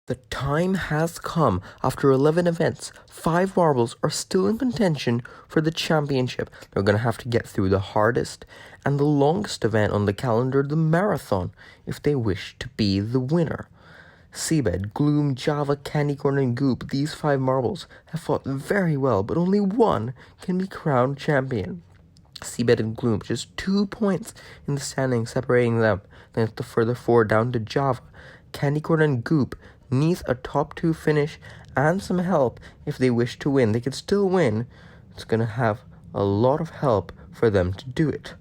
The time has come. After 11 events, 5 marbles are still in contention for the championship. They're going to have to get through the hardest and the longest event on the calendar, the marathon, if they wish to be the winner. Seabed, Gloom, Java, Candy Corn, and Goop, these 5 marbles have fought very well, but only one can be crowned champion. Seabed and Gloom, just 2 points in the standings separating them. Then it's the further 4 down to Java. Candy Corn and Goop needs a top 2 finish and some help if they wish to win. They can still win. It's going to have a lot of help for them to do it.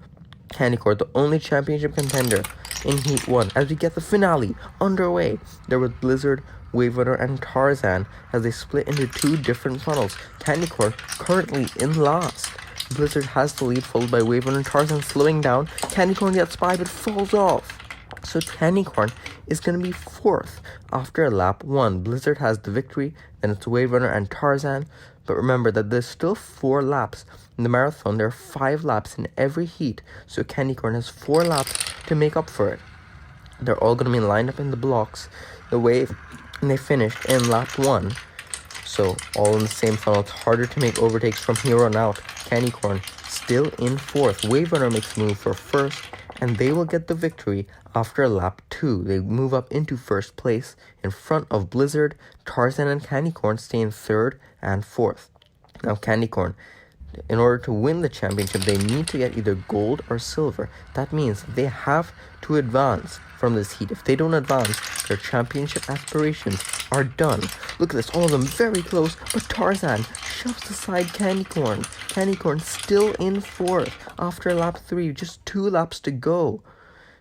Candy Corn, the only championship contender in Heat 1. As we get the finale underway, there was Blizzard, Wave Runner, and Tarzan as they split into 2 different funnels. Candy Corn currently in last. Blizzard has the lead, followed by Wave Runner and Tarzan slowing down. Candy Corn gets by but falls off. So Candy Corn is going to be 4th after lap 1. Blizzard has the victory, then it's Wave Runner and Tarzan. But remember that there's still 4 laps in the marathon. There are 5 laps in every heat, so Candy Corn has 4 laps to make up for it. They're all going to be lined up in the blocks. The Wave, and they finished in lap 1. So all in the same funnel. It's harder to make overtakes from here on out. Candy Corn still in 4th. Wave Runner makes a move for 1st, and they will get the victory after lap 2. They move up into 1st place in front of Blizzard. Tarzan and Candy Corn stay in 3rd and 4th. Now Candy Corn, in order to win the championship, they need to get either gold or silver. That means they have to advance from this heat. If they don't advance, their championship aspirations are done. Look at this, all of them very close, but Tarzan shoves aside Candy Corn. Candy Corn still in 4th after lap 3, just 2 laps to go.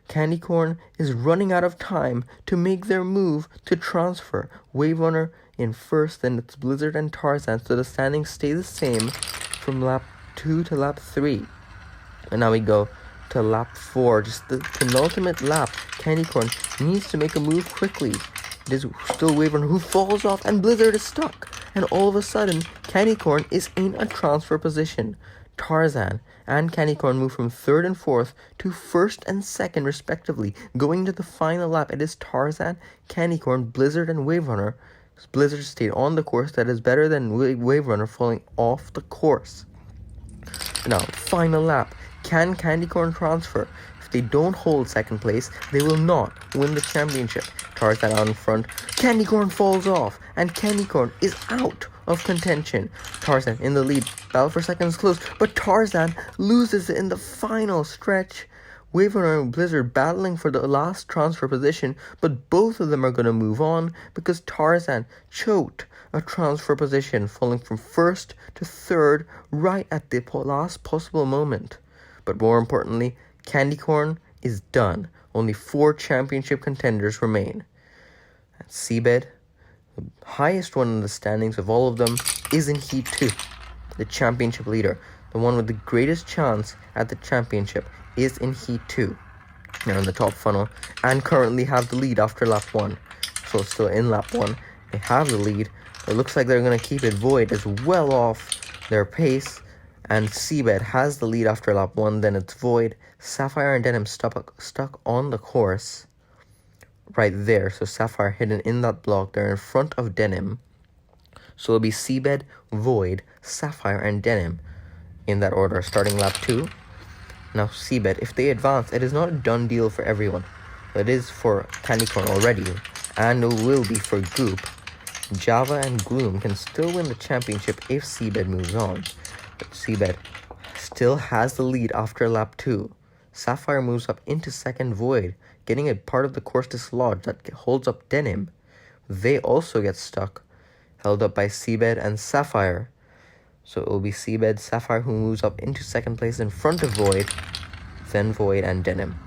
Candy Corn is running out of time to make their move to transfer. Wave Runner in 1st, then it's Blizzard and Tarzan, so the standings stay the same from lap 2 to lap 3. And now we go to lap 4, just the penultimate lap. Candy Corn needs to make a move quickly. It is still Wave Runner who falls off, and Blizzard is stuck. And all of a sudden, Candy Corn is in a transfer position. Tarzan and Candy Corn move from 3rd and 4th to 1st and 2nd respectively. Going to the final lap, it is Tarzan, Candy Corn, Blizzard, and Wave Runner. Blizzard stayed on the course. That is better than Wave Runner falling off the course. Now, final lap. Can Candy Corn transfer? If they don't hold 2nd place, they will not win the championship. Tarzan out in front. Candy Corn falls off, and Candy Corn is out of contention. Tarzan in the lead. Battle for 2nd is close, but Tarzan loses it in the final stretch. Wave Runner and Blizzard battling for the last transfer position, but both of them are going to move on because Tarzan choked a transfer position, falling from 1st to 3rd right at the last possible moment. But more importantly, Candy Corn is done. Only 4 championship contenders remain. And Seabed, the highest one in the standings of all of them, is in Heat 2. The championship leader, the one with the greatest chance at the championship, is in Heat 2. They're in the top funnel and currently have the lead after lap 1. So still in lap 1, they have the lead. It looks like they're going to keep it. Void is well off their pace, and Seabed has the lead after lap 1. Then it's Void, Sapphire, and Denim stuck on the course right there. So Sapphire hidden in that block. They're in front of Denim. So it'll be Seabed, Void, Sapphire, and Denim in that order, starting lap 2. Now Seabed, if they advance, it is not a done deal for everyone. It is for Candy Corn already, and it will be for Goop. Java and Gloom can still win the championship if Seabed moves on. But Seabed still has the lead after lap 2. Sapphire moves up into 2nd. Void, getting a part of the course dislodged that holds up Denim. They also get stuck, held up by Seabed and Sapphire. So it will be Seabed, Sapphire who moves up into 2nd place in front of Void, then Void and Denim.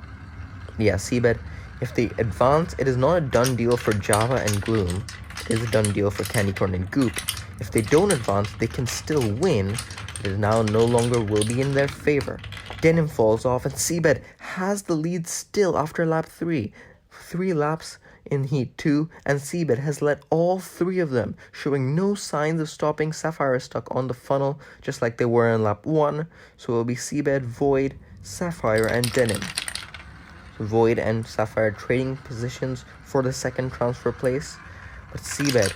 Yeah, Seabed, if they advance, it is not a done deal for Java and Gloom. It is a done deal for Candy Corn and Goop. If they don't advance, they can still win. It now no longer will be in their favor. Denim falls off, and Seabed has the lead still after lap 3. 3 laps in Heat 2, and Seabed has led all 3 of them, showing no signs of stopping. Sapphire is stuck on the funnel, just like they were in lap 1, so it will be Seabed, Void, Sapphire, and Denim. So Void and Sapphire trading positions for the 2nd transfer place. But Seabed,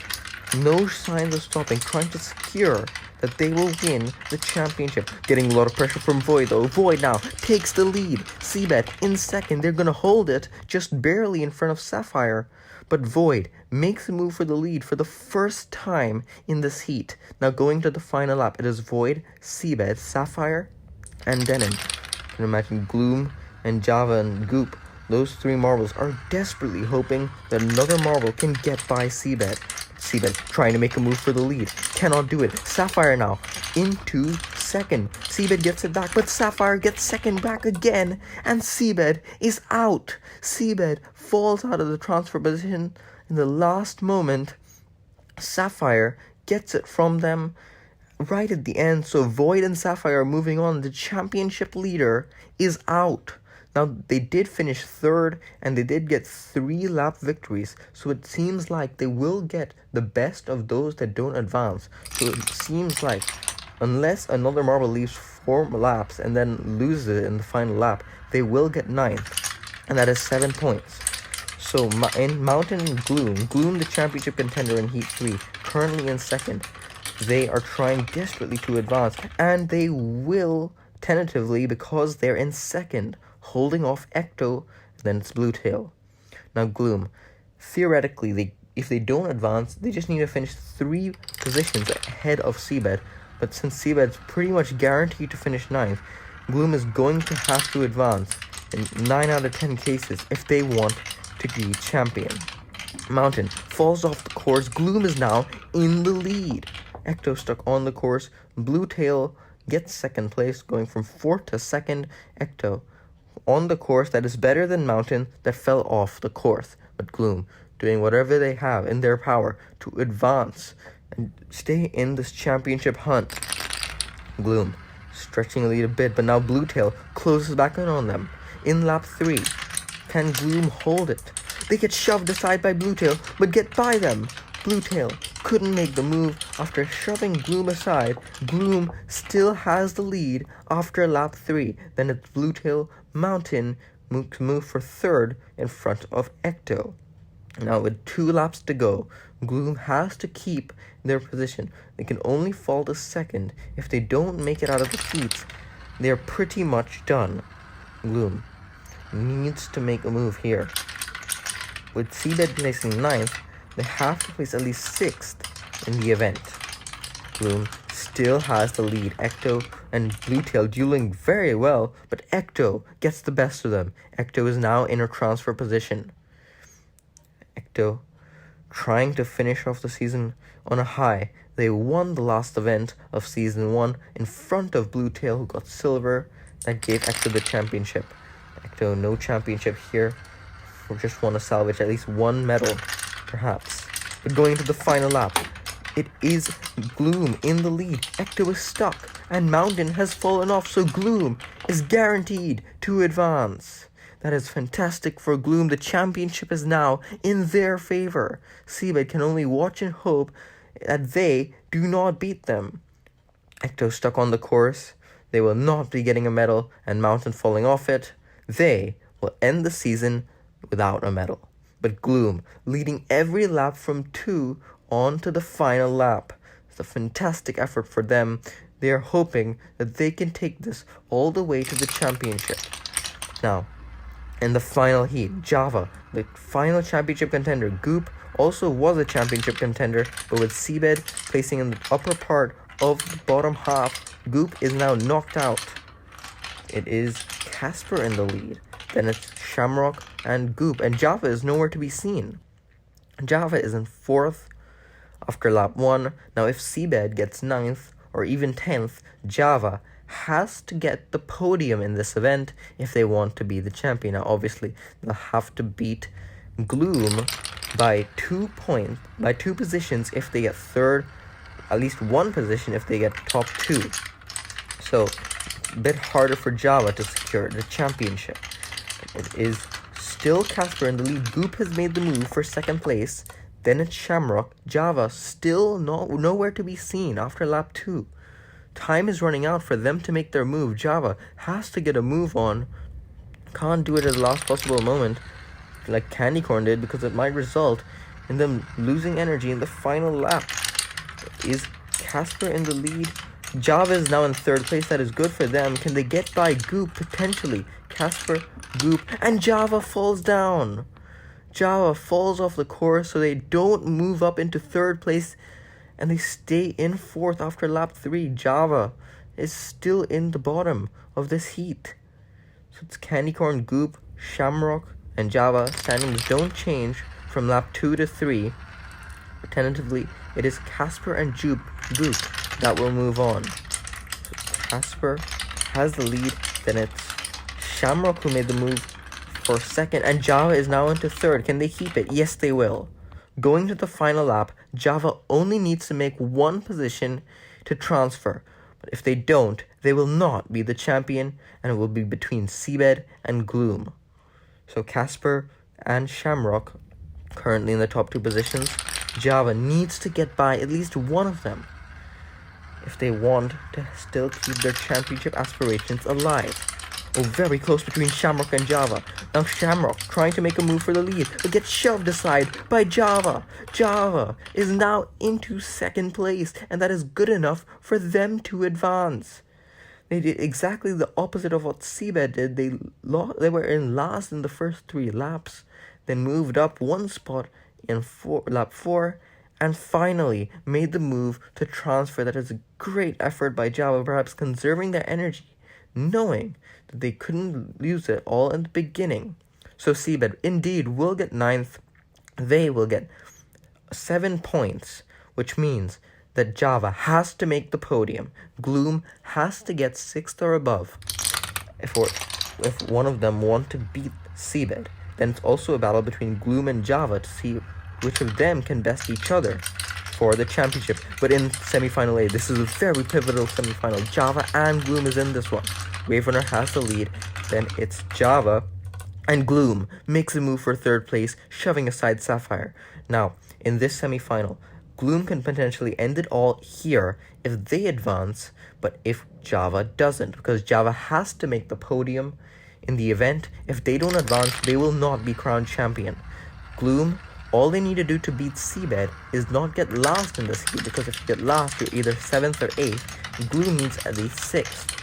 no signs of stopping, trying to secure that they will win the championship. Getting a lot of pressure from Void though. Void now takes the lead. Seabed in second. They're going to hold it just barely in front of Sapphire. But Void makes a move for the lead for the first time in this heat. Now going to the final lap, it is Void, Seabed, Sapphire, and Denon. You can imagine Gloom and Java and Goop. Those three marbles are desperately hoping that another marble can get by Seabed. Seabed trying to make a move for the lead. Cannot do it. Sapphire now into second. Seabed gets it back, but Sapphire gets second back again, and Seabed is out. Seabed falls out of the transfer position in the last moment. Sapphire gets it from them right at the end, so Void and Sapphire are moving on. The championship leader is out. Now, they did finish third, and they did get 3 lap victories, so it seems like they will get the best of those that don't advance. So it seems like, unless another marble leaves 4 laps and then loses it in the final lap, they will get 9th, and that is 7 points. So in Mountain and Gloom, the championship contender in Heat 3, currently in second, they are trying desperately to advance, and they will tentatively because they're in second, holding off Ecto, then it's Bluetail. Now Gloom, theoretically, if they don't advance, they just need to finish 3 positions ahead of Seabed, but since Seabed's pretty much guaranteed to finish 9th, Gloom is going to have to advance in 9 out of 10 cases if they want to be champion. Mountain falls off the course. Gloom is now in the lead. Ecto stuck on the course. Bluetail gets second place, going from 4th to 2nd. Ecto on the course that is better than Mountain that fell off the course. But Gloom doing whatever they have in their power to advance and stay in this championship hunt. Gloom stretching the lead a bit, but now Bluetail closes back in on them. In lap 3, can Gloom hold it? They get shoved aside by Bluetail, but get by them. Bluetail couldn't make the move after shoving Gloom aside. Gloom still has the lead after lap 3. Then it's Bluetail, Mountain move for third in front of Ecto. Now with 2 laps to go, Gloom has to keep their position. They can only fall to second. If they don't make it out of the heats, they're pretty much done. Gloom needs to make a move here. With Seabed placing 9th, they have to place at least 6th in the event. Gloom still has the lead. Ecto and Bluetail dueling very well, but Ecto gets the best of them. Ecto is now in a transfer position. Ecto trying to finish off the season on a high. They won the last event of Season 1 in front of Bluetail, who got silver. That gave Ecto the championship. Ecto, no championship here. We just want to salvage at least 1 medal, perhaps. But going into the final lap, it is Gloom in the lead. Ecto is stuck, and Mountain has fallen off, so Gloom is guaranteed to advance. That is fantastic for Gloom. The championship is now in their favor. Seabed can only watch and hope that they do not beat them. Ecto stuck on the course. They will not be getting a medal, and Mountain falling off it. They will end the season without a medal. But Gloom leading every lap from 2 on to the final lap. It's a fantastic effort for them. They are hoping that they can take this all the way to the championship. Now, in the final heat, Java, the final championship contender. Goop also was a championship contender, but with Seabed placing in the upper part of the bottom half, Goop is now knocked out. It is Casper in the lead. Then it's Shamrock and Goop, and Java is nowhere to be seen. Java is in 4th after lap 1. Now if Seabed gets 9th or even 10th, Java has to get the podium in this event if they want to be the champion. Now obviously they'll have to beat Gloom by 2 points, by 2 positions if they get 3rd, at least 1 position if they get top 2. So a bit harder for Java to secure the championship. It is still Casper in the lead. Goop has made the move for 2nd place. Then it's Shamrock. Java still nowhere to be seen after lap 2. Time is running out for them to make their move. Java has to get a move on. Can't do it at the last possible moment like Candy Corn did, because it might result in them losing energy in the final lap. Is Casper in the lead? Java is now in third place. That is good for them. Can they get by Goop? Potentially. Casper, Goop, and Java falls down. Java falls off the course, so they don't move up into third place, and they stay in fourth after lap 3. Java is still in the bottom of this heat. So it's Candy Corn, Goop, Shamrock, and Java. Standings don't change from lap 2 to 3. But tentatively, it is Casper and Goop that will move on. So Casper has the lead, then it's Shamrock who made the move for second, and Java is now into third. Can they keep it? Yes, they will. Going to the final lap, Java only needs to make one position to transfer. But if they don't, they will not be the champion, and it will be between Seabed and Gloom. So Casper and Shamrock currently in the top 2 positions. Java needs to get by at least one of them if they want to still keep their championship aspirations alive. Oh, very close between Shamrock and Java. Now Shamrock trying to make a move for the lead, but gets shoved aside by Java. Java is now into second place, and that is good enough for them to advance. They did exactly the opposite of what Seabed did. They were in last in the first 3 laps, then moved up 1 spot in lap 4, and finally made the move to transfer. That is a great effort by Java, perhaps conserving their energy, knowing that they couldn't lose it all in the beginning. So Seabed indeed will get 9th. They will get 7 points, which means that Java has to make the podium. Gloom has to get 6th or above if one of them want to beat Seabed. Then it's also a battle between Gloom and Java to see which of them can best each other for the championship. But in semi-final A, this is a very pivotal semi-final. Java and Gloom is in this one. Wave Runner has the lead. Then it's Java, and Gloom makes a move for third place, shoving aside Sapphire. Now, in this semi-final, Gloom can potentially end it all here if they advance, but if Java doesn't, because Java has to make the podium in the event. If they don't advance, they will not be crowned champion. Gloom, all they need to do to beat Seabed is not get last in this heat, because if you get last, you're either 7th or 8th. Gloom needs at least 6th.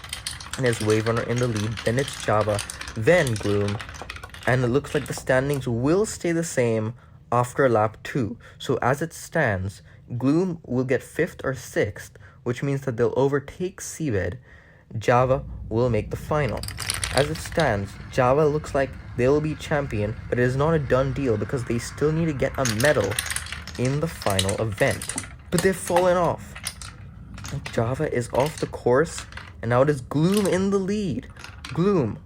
And as Wave Runner in the lead, then it's Java, then Gloom. And it looks like the standings will stay the same after lap 2. So as it stands, Gloom will get 5th or 6th, which means that they'll overtake Seabed. Java will make the final. As it stands, Java looks like they'll be champion, but it is not a done deal because they still need to get a medal in the final event. But they've fallen off. Java is off the course, and now it is Gloom in the lead. Gloom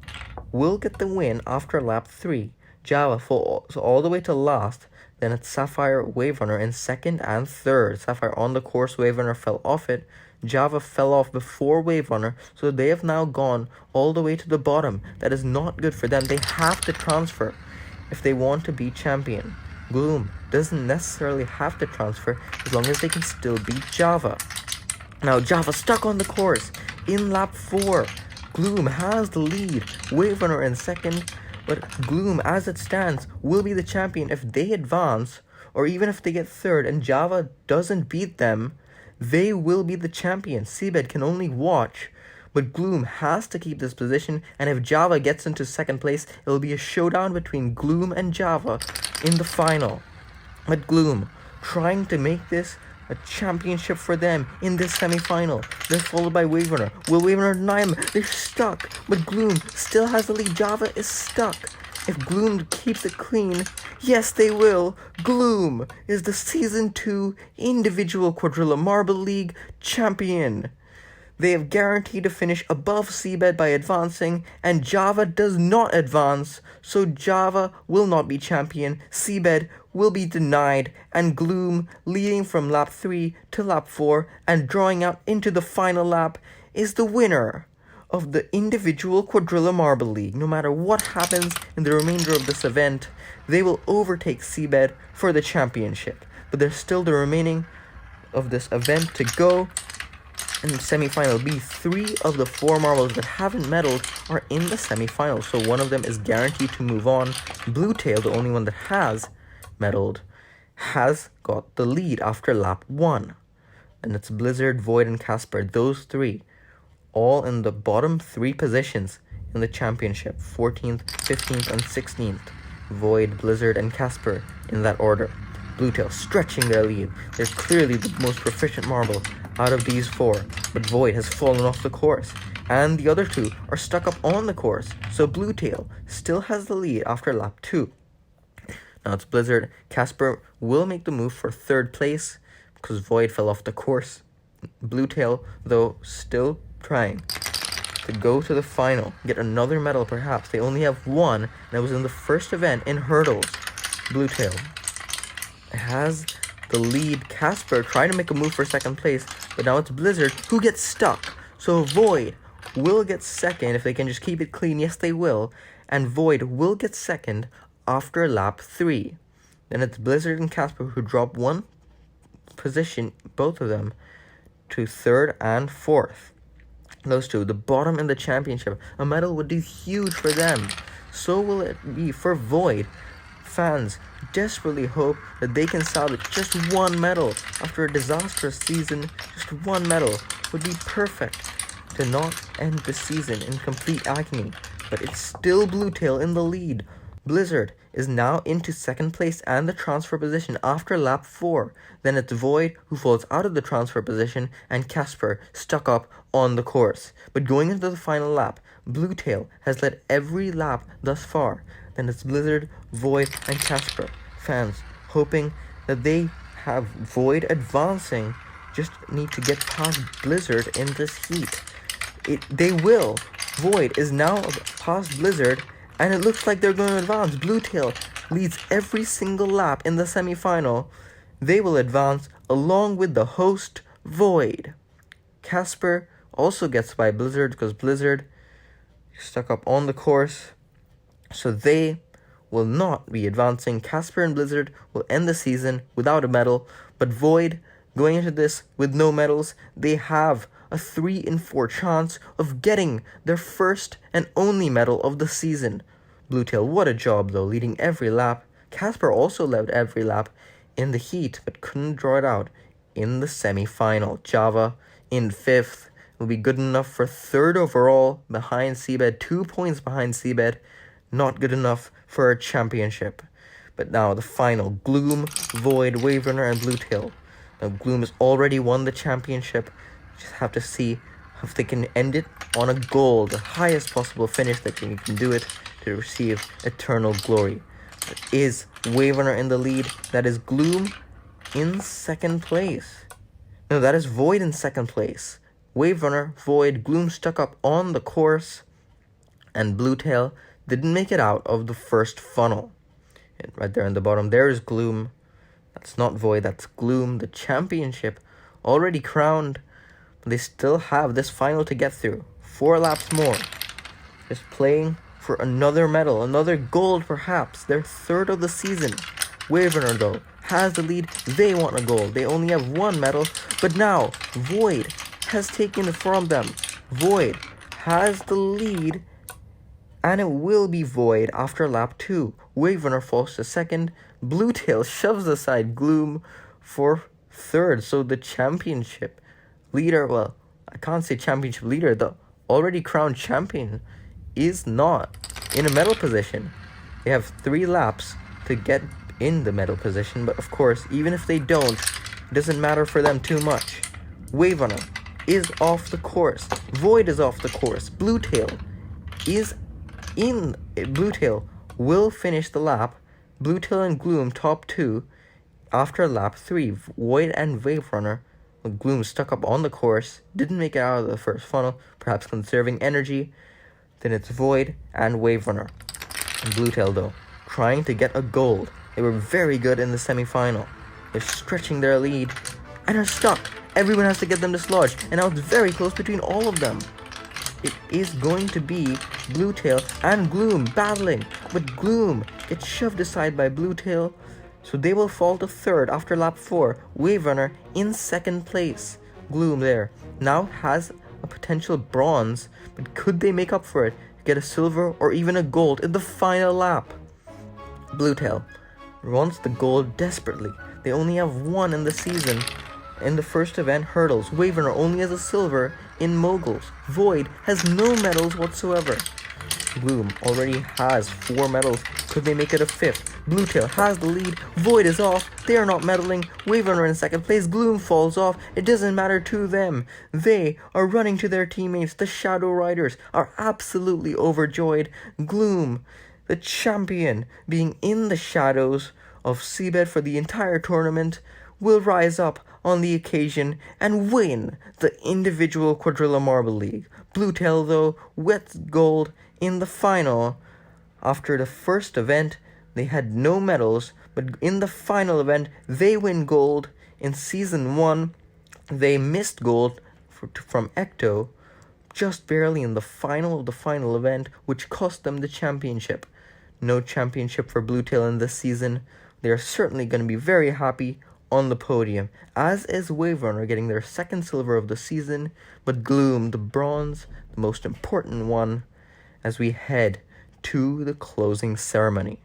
will get the win after lap 3. Java falls all the way to last. Then it's Sapphire, Wave Runner in 2nd and 3rd. Sapphire on the course, Wave Runner fell off it. Java fell off before Wave Runner, so they have now gone all the way to the bottom. That is not good for them. They have to transfer if they want to be champion. Gloom doesn't necessarily have to transfer as long as they can still beat Java. Now Java stuck on the course in lap 4. Gloom has the lead. Wave Runner in 2nd, but Gloom, as it stands, will be the champion if they advance, or even if they get 3rd and Java doesn't beat them. They will be the champion. Seabed can only watch, but Gloom has to keep this position, and if Java gets into 2nd place, it will be a showdown between Gloom and Java in the final. But Gloom trying to make this a championship for them in this semi-final. They're followed by Wave Runner. Will Wave Runner deny them? They're stuck, but Gloom still has the lead. Java is stuck. If Gloom keeps it clean, yes, they will. Gloom is the Season 2 Individual Quadrilla Marble League champion. They have guaranteed to finish above Seabed by advancing, and Java does not advance, so Java will not be champion. Seabed will be denied, and Gloom, leading from lap 3 to lap 4 and drawing out into the final lap, is the winner of the Individual Quadrilla Marble League. No matter what happens in the remainder of this event, they will overtake Seabed for the championship. But there's still the remaining of this event to go. In semi-final B, 3 of the 4 marbles that haven't medaled are in the semi-final, so one of them is guaranteed to move on. Blue Tail, the only one that has medaled, has got the lead after lap 1. And it's Blizzard, Void, and Casper, those three, all in the bottom 3 positions in the championship, 14th, 15th, and 16th. Void, Blizzard, and Casper in that order. Bluetail stretching their lead. They're clearly the most proficient marble out of these 4, but Void has fallen off the course, and the other 2 are stuck up on the course, so Bluetail still has the lead after lap 2. Now it's Blizzard. Casper will make the move for 3rd place because Void fell off the course. Bluetail, though, still trying to go to the final, get another medal perhaps. They only have 1, and it was in the first event in hurdles. Bluetail has the lead. Casper trying to make a move for 2nd place, but now it's Blizzard who gets stuck. So Void will get 2nd if they can just keep it clean. Yes, they will. And Void will get 2nd after lap 3. Then it's Blizzard and Casper who drop 1 position, both of them, to 3rd and 4th. Those 2, the bottom in the championship. A medal would do huge for them. So will it be for Void. Fans desperately hope that they can salvage just 1 medal after a disastrous season. Just 1 medal would be perfect to not end the season in complete agony. But it's still Bluetail in the lead. Blizzard is now into 2nd place and the transfer position after lap 4. Then it's Void who falls out of the transfer position and Casper stuck up on the course. But going into the final lap, Bluetail has led every lap thus far. Then it's Blizzard, Void, and Casper. Fans hoping that they have Void advancing, just need to get past Blizzard in this heat. They will. Void is now past Blizzard, and it looks like they're going to advance. Bluetail leads every single lap in the semi-final. They will advance along with the host, Void. Casper also gets by Blizzard because Blizzard stuck up on the course. So they will not be advancing. Casper and Blizzard will end the season without a medal. But Void, going into this with no medals, they have a 3 in 4 chance of getting their first and only medal of the season. Bluetail, what a job though, leading every lap. Casper also led every lap in the heat, but couldn't draw it out in the semi-final. Java in 5th will be good enough for 3rd overall behind Seabed, 2 points behind Seabed. Not good enough for a championship. But now the final, Gloom, Void, Wave Runner, and Bluetail. Now Gloom has already won the championship. Just have to see if they can end it on a goal, the highest possible finish that you can do it to receive eternal glory. But is Wave Runner in the lead? That is Gloom in 2nd place. No, that is Void in 2nd place. Wave Runner, Void, Gloom stuck up on the course, and Bluetail didn't make it out of the first funnel. And right there in the bottom, there is Gloom. That's not Void, that's Gloom. The championship already crowned. But they still have this final to get through. 4 laps more. Just playing for another medal, another gold perhaps. Their 3rd of the season. Wave Runner though has the lead. They want a gold. They only have 1 medal. But now Void has taken it from them. Void has the lead. And it will be Void after lap 2. Wave Runner falls to 2nd. Bluetail shoves aside Gloom for 3rd. So the championship leader, well, I can't say championship leader, the already crowned champion is not in a medal position. They have 3 laps to get in the medal position, but of course, even if they don't, it doesn't matter for them too much. Wave Runner is off the course. Void is off the course. Bluetail is in. Bluetail will finish the lap. Bluetail and Gloom top 2 after lap 3. Void and Wave Runner. Gloom stuck up on the course, didn't make it out of the first funnel, perhaps conserving energy. Then it's Void and Wave Runner. And Bluetail though, trying to get a gold. They were very good in the semi-final. They're stretching their lead and are stuck. Everyone has to get them dislodged, and now it's very close between all of them. It is going to be Bluetail and Gloom battling, but Gloom gets shoved aside by Bluetail, so they will fall to 3rd after lap 4. Wave Runner in 2nd place. Gloom there now has a potential bronze, but could they make up for it to get a silver or even a gold in the final lap? Bluetail wants the gold desperately. They only have one in the season. In the first event, hurdles, Wavener only has a silver in moguls. Void has no medals whatsoever. Gloom already has 4 medals. Could they make it a 5th? Bluetail has the lead. Void is off. They are not medaling. Wavener in second place. Gloom falls off. It doesn't matter to them. They are running to their teammates. The Shadow Riders are absolutely overjoyed. Gloom, the champion, being in the shadows of Seabed for the entire tournament, will rise up on the occasion and win the individual Quadrilla Marble League. Bluetail, though, wets gold in the final. After the first event, they had no medals, but in the final event, they win gold. In Season 1, they missed gold from Ecto, just barely in the final of the final event, which cost them the championship. No championship for Bluetail in this season. They are certainly going to be very happy on the podium, as is Waverunner getting their second silver of the season, but Gloom, the bronze, the most important one, as we head to the closing ceremony.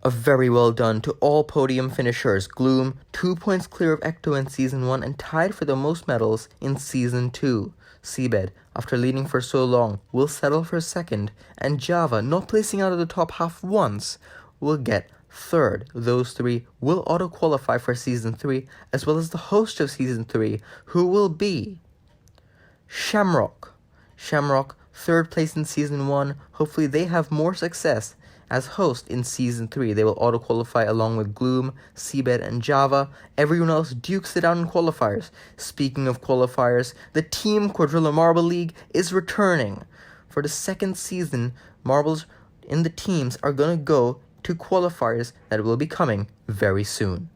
A very well done to all podium finishers. Gloom, 2 points clear of Ecto in Season 1 and tied for the most medals in Season 2. Seabed, after leading for so long, will settle for second, and Java, not placing out of the top half once, will get third. Those three will auto-qualify for Season 3, as well as the host of Season 3, who will be Shamrock. Shamrock, third place in Season 1. Hopefully they have more success as host in Season 3. They will auto-qualify along with Gloom, Seabed, and Java. Everyone else dukes it out in qualifiers. Speaking of qualifiers, the Team Quadrilla Marble League is returning. For the second season, marbles in the teams are going to go to qualifiers that will be coming very soon.